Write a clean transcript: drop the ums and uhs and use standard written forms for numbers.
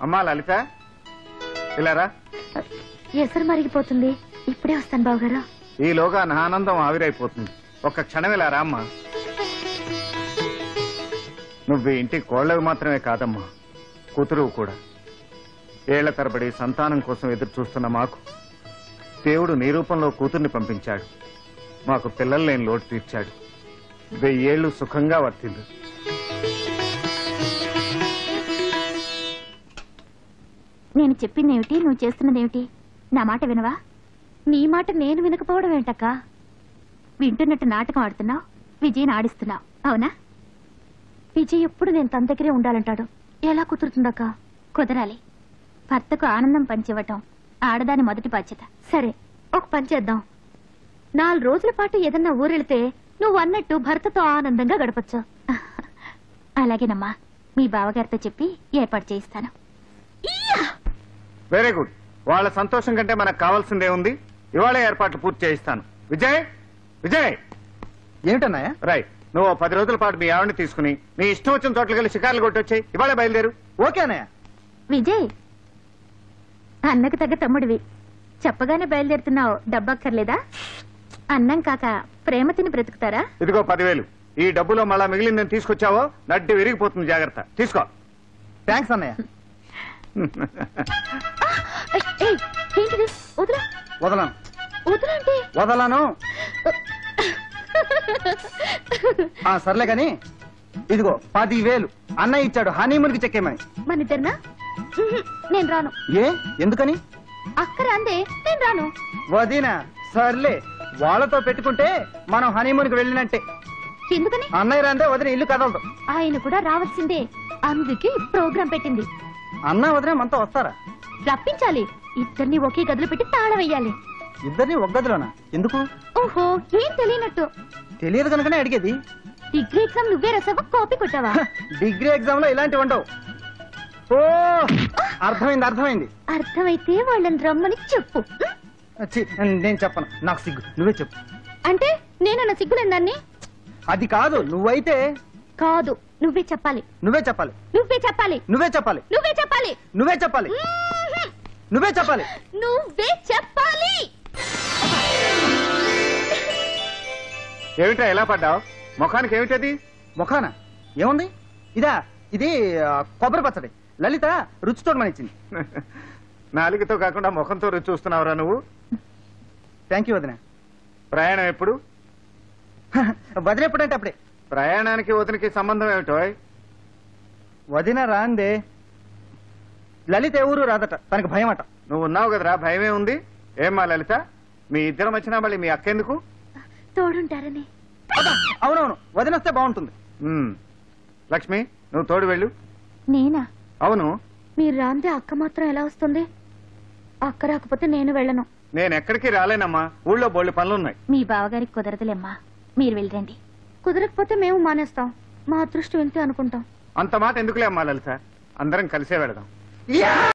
అమ్మా లలిత, ఇలారా. ఎసరు మరిగిపోతుంది, ఇప్పుడే వస్తాను బావగారు. ఈలోగా నా ఆనందం ఆవిరైపోతుంది. ఒక్క క్షణం ఇలా రా అమ్మా. నువ్వు ఇంటి కోళ్ళవి మాత్రమే కాదమ్మా, కూతురు కూడా. ఏళ్ల తరబడి సంతానం కోసం ఎదురు చూస్తున్న మాకు దేవుడు నీ రూపంలో కూతుర్ని పంపించాడు. మాకు పిల్లలు లేని లోటు తీర్చాడు. 1000 ఏళ్లు సుఖంగా వర్తిల్లు. నేను చెప్పిందేమిటి, నువ్వు చేస్తున్నదేమిటి? నా మాట వినవా? నీ మాట నేను వినకపోవడం ఏంటక్క? వింటున్నట్టు నాటకం ఆడుతున్నావు, విజయ్ని ఆడిస్తున్నావు, అవునా? విజయ్ ఎప్పుడు నేను తన దగ్గరే ఉండాలంటాడు. ఎలా కుదురుతుందక్క? కుదరాలి. భర్తకు ఆనందం పంచివ్వటం ఆడదాని మొదటి బాధ్యత. సరే, ఒక పని చేద్దాం. 4 రోజుల పాటు ఏదన్నా ఊరెళ్తే నువ్వు అన్నట్టు భర్తతో ఆనందంగా గడపచ్చు. అలాగేనమ్మా, మీ బావగారితో చెప్పి ఏర్పాటు చేయిస్తాను. Very good. వాళ్ళ సంతోషం కంటే మనకు కావాల్సిందే ఉంది. ఇవాళ ఏర్పాట్లు పూర్తి చేయిస్తాను. విజయ్, విజయ్. ఏమిటన్నాయా? రైట్, నువ్వు 10 రోజుల పాటు మీ ఆవిడని తీసుకుని నీ ఇష్టం వచ్చిన చోట్లకి వెళ్ళి షికార్లు కొట్టొచ్చాయి. ఇవాళ బయలుదేరు. ఓకే అన్నయ్య. విజయ్, అన్నకు తగ్గ తమ్ముడివి, చెప్పగానే బయలుదేరుతున్నావు. డబ్బక్కర్లేదా? అన్నం కాక ప్రేమ తిని బ్రతుకుతారా? ఇదిగో 10,000. ఈ డబ్బులో మళ్ళా మిగిలిందని తీసుకొచ్చావో నడ్డి విరిగిపోతుంది, జాగ్రత్త. తీసుకో. థ్యాంక్స్ అన్నయ్య. ఏంటిది? వదలా. వదలను. వదలంటే వదలను. సర్లే కాని ఇదిగో 10,000 అన్నయ్య ఇచ్చాడు హనీమూన్కి చెక్కేమని. మన ఇద్దరినా? నేను రాను. ఏ, ఎందుకని? అక్కర అందే, నేను రాను. వదినా, సర్లే. వాళ్ళతో పెట్టుకుంటే మనం హనీమూన్కి వెళ్ళినట్టే. ఎందుకని? అన్నయ్య రాందే వదిన ఇల్లు కదలదు. ఆయన కూడా రావాల్సిందే, అందుకే ప్రోగ్రాం పెట్టింది. అన్న వదిన మనతో వస్తారా? రప్పించాలి. ఇద్దరిని ఒకే గదిలో పెట్టి తాళం వేయాలి. ఇద్దరిని ఒక గదిలోనా? ఎందుకు? ఓహో, ఏం తెలియనట్టు. తెలియదు కనుకనే అడిగేది. డిగ్రీ ఎగ్జామ్ నువ్వే రాసావా, కాపీ కొట్టావా? డిగ్రీ ఎగ్జామ్ లో ఇలాంటివి ఉండవు. ఓ, అర్థమైంది అర్థమైంది. అర్థమైతే వాళ్ళని రమ్మని చెప్పు. ఛీ, నేను చెప్పను, నాకు సిగ్గు. నువ్వే చెప్పు. అంటే నేనన్న సిగ్గులేని దాన్ని? అది కాదు, నువ్వైతే. కాదు, నువ్వే చెప్పాలి. నువ్వే చెప్పాలి. నువ్వే చెప్పాలి. నువ్వే చెప్పాలి. నువ్వే చెప్పాలి. నువ్వే చెప్పాలి. నువ్వే చెప్పాలి. నువ్వే చెప్పాలి. ఏమిటా ఎలా పడ్డావు? ముఖానికి ఏమిటది? ముఖాన ఏముంది? ఇది కొబ్బరి పచ్చడి. లలిత రుచి చూడమనిచ్చింది. నాలుగుతో కాకుండా ముఖంతో రుచి చూస్తున్నావురా నువ్వు? థ్యాంక్ యూ వదిన. ప్రయాణం ఎప్పుడు? వదిన ఎప్పుడంటే అప్పుడే. ప్రయాణానికి వదినకి సంబంధం ఏమిటో? వదిన రాందే. లలిత ఎవరు రాదట, తనకు భయం అట. నువ్వు ఉన్నావు కదరా, భయమే ఉంది. ఏమ్మా లలిత, మీ ఇద్దరం వచ్చినా మళ్ళీ మీ అక్క ఎందుకు? తోడుంటారని. అవునవును, వదిన వస్తే బాగుంటుంది. లక్ష్మి, నువ్వు తోడు వెళ్ళు. నేనా? అవును. మీరు రాందే అక్క మాత్రం ఎలా వస్తుంది? అక్క రాకపోతే నేను వెళ్ళను. నేను ఎక్కడికి రాలేనమ్మా, ఊళ్ళో బోళ్ళు పనులున్నాయి. మీ బావగారికి కుదరదులేమ్మా, మీరు వెళ్ళండి. కుదరకపోతే మేము మానేస్తాం. మా అదృష్టం ఇంతే అనుకుంటాం. అంత మాట ఎందుకులే అమ్మా లలిత, అందరం కలిసే వెళదాం.